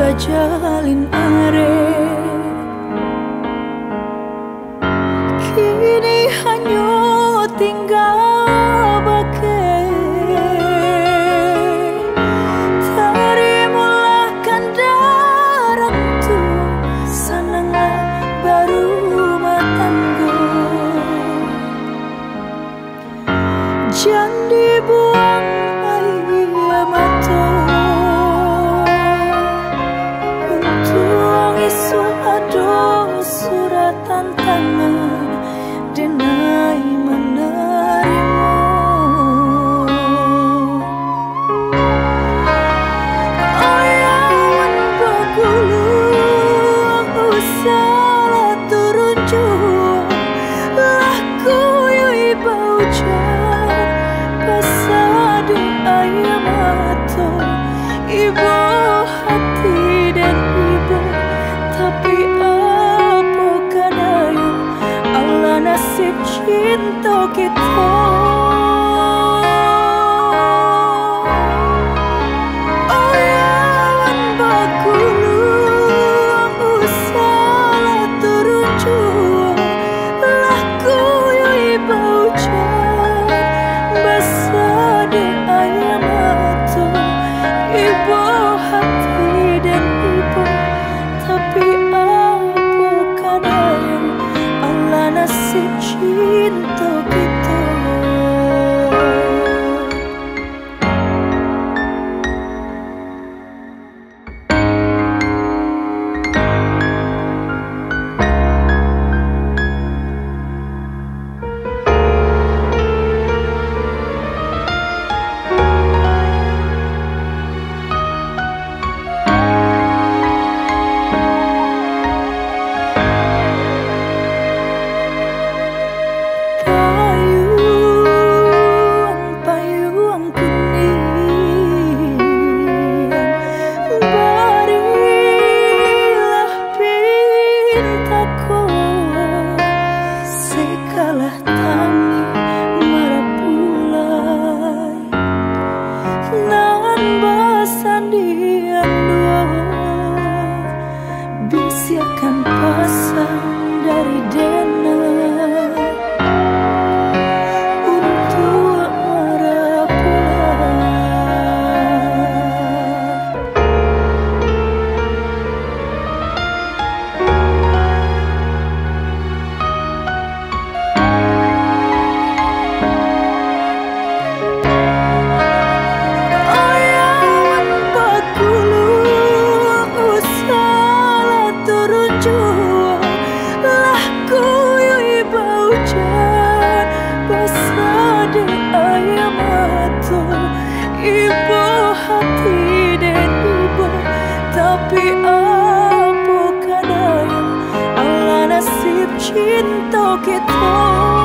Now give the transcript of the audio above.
bajalin arep kini hanya tinggal bagai terimalah kandaran tua sananglah baru matanggo jangan dibuang air mata untuk isu ada suratan tangan denai menerima ayawan bagulung usaha turun jua laku yui bau jar pasade ayam atau ibu hati dan ibu tapi apa kadang Allah nasib cinta kita ayawan bagulung usaha turun jua laku yui bau jar basade ayam atau ibu hati dan ibu tapi apa kadang Allah nasib cinta kita payung kuning barilah pintaku sekalah tangi marapulai nan basandian dua bisiakan pasang dari dena ibu hati dan ibu tapi apa kadang Allah nasib cinta kita